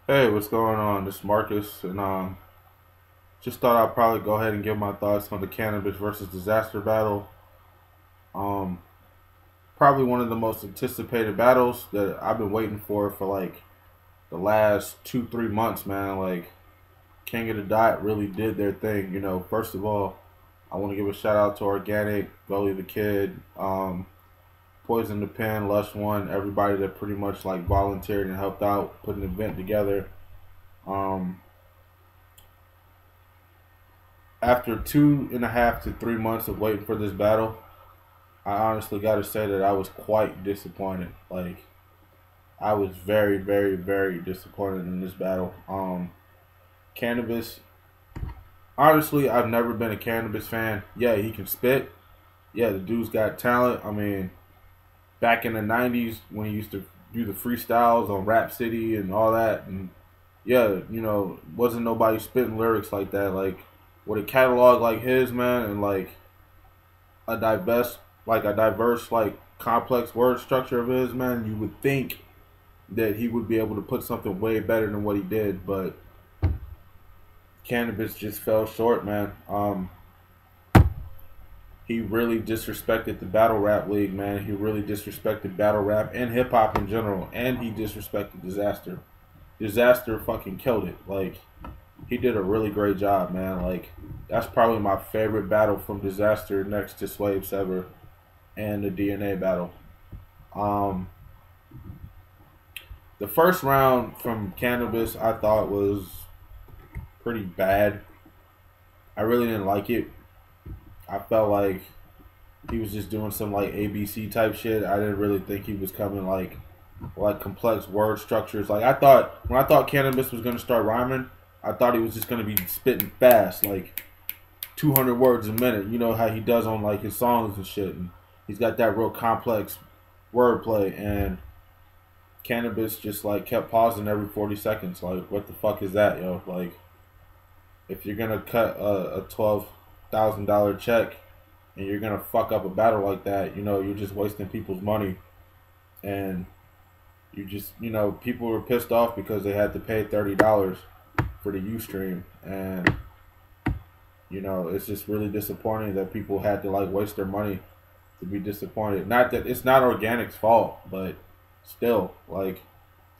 Hey, what's going on? This is Marcus, and just thought I'd probably go ahead and give my thoughts on the Canibus versus Disaster battle. Um, Probably one of the most anticipated battles that I've been waiting for like the last 2-3 months, man. Like King of the Dot really did their thing. First of all, I want to give a shout out to Organic, Gully the Kid, Poison the Pen, Lush One, everybody that pretty much like volunteered and helped out putting an event together. Um, After 2.5 to 3 months of waiting for this battle, I honestly got to say that I was quite disappointed. Like, I was very, very, very disappointed in this battle. Canibus, honestly, I've never been a Canibus fan. Yeah, he can spit. Yeah, the dude's got talent. I mean, back in the 90s when he used to do the freestyles on Rap City and all that, and yeah, wasn't nobody spitting lyrics like that. Like, with a catalog like his, man, and like a diverse, like complex word structure of his, man, you would think that he would be able to put something way better than what he did, but Canibus just fell short, man. He really disrespected the battle rap league, man. He really disrespected battle rap and hip hop in general, and he disrespected Disaster. Disaster fucking killed it. Like, he did a really great job, man. Like, that's probably my favorite battle from Disaster next to Slave Sever and the DNA battle. Um, the first round from Canibus I thought was pretty bad. I really didn't like it. I felt like he was just doing some like ABC type shit. I didn't really think he was coming like complex word structures. Like, when I thought Canibus was gonna start rhyming, I thought he was just gonna be spitting fast, like 200 words a minute. You know how he does on like his songs and shit. And he's got that real complex wordplay, and Canibus just like kept pausing every 40 seconds. Like, what the fuck is that, yo? Like, if you're gonna cut a $12,000 check and you're gonna fuck up a battle like that, you're just wasting people's money. And people were pissed off because they had to pay $30 for the UStream, and it's just really disappointing that people had to like waste their money to be disappointed. Not that it's not Organic's fault, but still, like,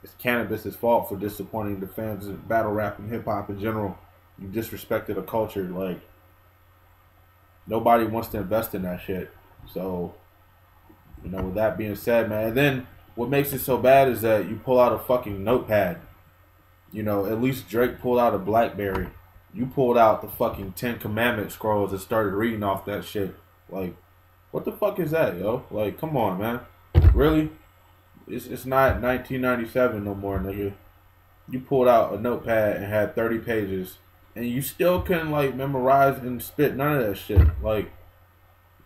it's Canibus's fault for disappointing the fans of battle rap and hip hop in general. You disrespected a culture. Like, nobody wants to invest in that shit. So, with that being said, man, and then what makes it so bad is that you pull out a fucking notepad. At least Drake pulled out a BlackBerry. You pulled out the fucking Ten Commandment scrolls and started reading off that shit. Like, what the fuck is that, yo? Like, come on, man. Really? It's not 1997 no more, nigga. You pulled out a notepad and had 30 pages, and you still couldn't like memorize and spit none of that shit. Like,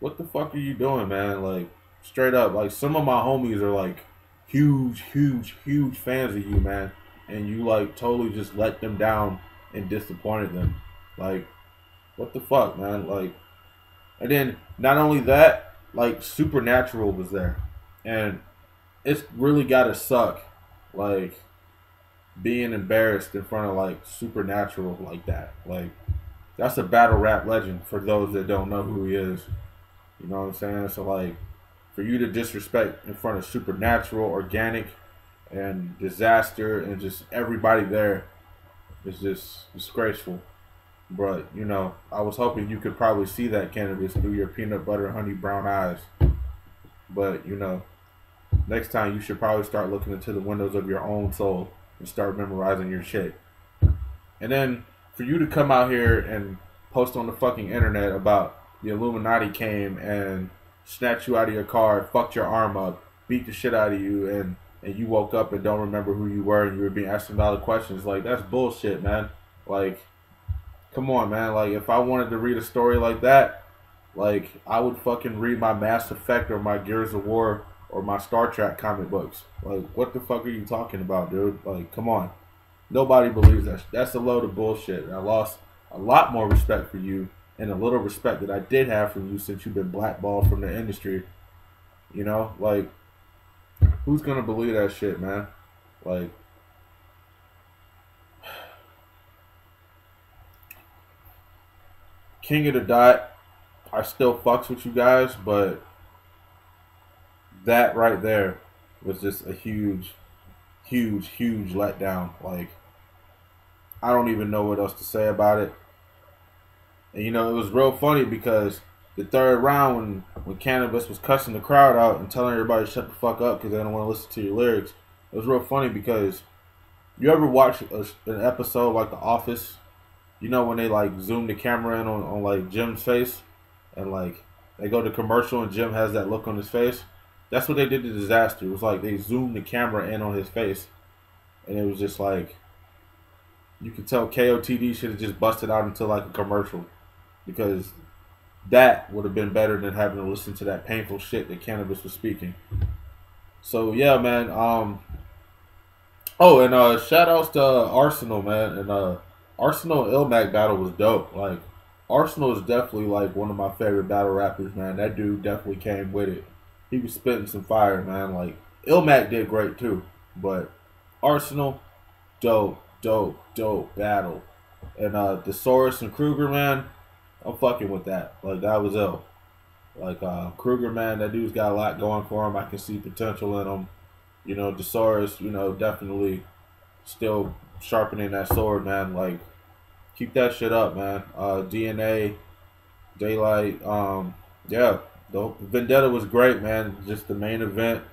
what the fuck are you doing, man? Like, straight up, like, some of my homies are like huge, huge, huge fans of you, man, and you like totally just let them down and disappointed them. Like, what the fuck, man? Like, and then not only that, like, Supernatural was there, and it's really gotta suck, like, being embarrassed in front of like Supernatural like that. Like, that's a battle rap legend for those that don't know who he is. You know what I'm saying? So like, for you to disrespect in front of Supernatural, Organic, and Disaster, and just everybody there is just disgraceful. But I was hoping you could probably see that Canibus through your peanut butter honey brown eyes. But next time you should probably start looking into the windows of your own soul and start memorizing your shit. And then for you to come out here and post on the fucking internet about the Illuminati came and snatched you out of your car, fucked your arm up, beat the shit out of you, and you woke up and don't remember who you were and you were being asked a lot of questions. Like, that's bullshit, man. Like, come on, man. Like, if I wanted to read a story like that, like, I would fucking read my Mass Effect or my Gears of War or my Star Trek comic books. Like, what the fuck are you talking about, dude? Like, come on. Nobody believes that. That's a load of bullshit. I lost a lot more respect for you and a little respect that I did have for you since you've been blackballed from the industry. Like, who's gonna believe that shit, man? Like, King of the Dot, I still fucks with you guys, but that right there was just a huge, huge, huge letdown. Like, I don't even know what else to say about it. And, you know, it was real funny because the third round, when Canibus was cussing the crowd out and telling everybody to shut the fuck up because they don't want to listen to your lyrics, it was real funny because you ever watch an episode like The Office? You know when they like zoom the camera in on like Jim's face and like they go to commercial and Jim has that look on his face? That's what they did to Dizaster. It was like they zoomed the camera in on his face. And it was just like, you could tell KOTD should have just busted out into like a commercial. Because that would have been better than having to listen to that painful shit that Canibus was speaking. So yeah, man. Oh, and shout outs to Arsenal, man. And Arsenal and Ilmac battle was dope. Like, Arsenal is definitely like one of my favorite battle rappers, man. That dude definitely came with it. He was spitting some fire, man. Like, Ilmac did great too. But Arsenal, dope battle. And Thesaurus and Kruger, man, I'm fucking with that. Like, that was ill. Like, Kruger, man, that dude's got a lot going for him. I can see potential in him. You know, Thesaurus, you know, definitely still sharpening that sword, man. Like, keep that shit up, man. DNA, Daylight, yeah. The Vendetta was great, man. Just the main event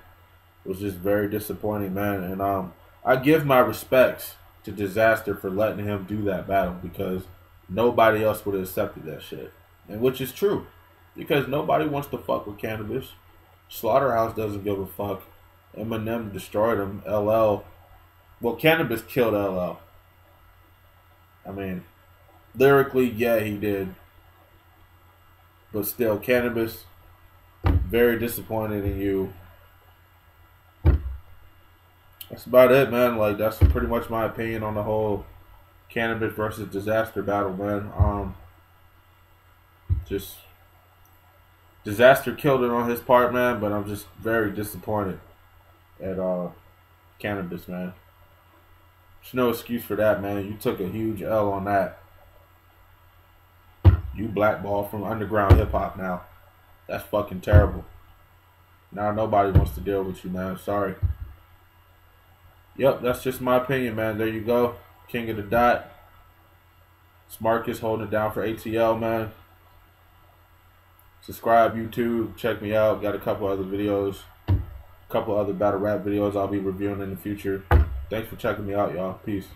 was just very disappointing, man. And I give my respects to Dizaster for letting him do that battle because nobody else would have accepted that shit. And which is true. Because nobody wants to fuck with Canibus. Slaughterhouse doesn't give a fuck. Eminem destroyed him. LL. Well, Canibus killed LL. I mean, lyrically, yeah, he did. But still, Canibus, very disappointed in you. That's about it, man. Like, that's pretty much my opinion on the whole Canibus versus Dizaster battle, man. Just Dizaster killed it on his part, man, but I'm just very disappointed at Canibus, man. There's no excuse for that, man. You took a huge L on that. You blackballed from underground hip hop now. That's fucking terrible. Now nobody wants to deal with you, man. Sorry. Yep, that's just my opinion, man. There you go. King of the Dot. It's Marcus holding it down for ATL, man. Subscribe, YouTube. Check me out. Got a couple other videos. A couple other battle rap videos I'll be reviewing in the future. Thanks for checking me out, y'all. Peace.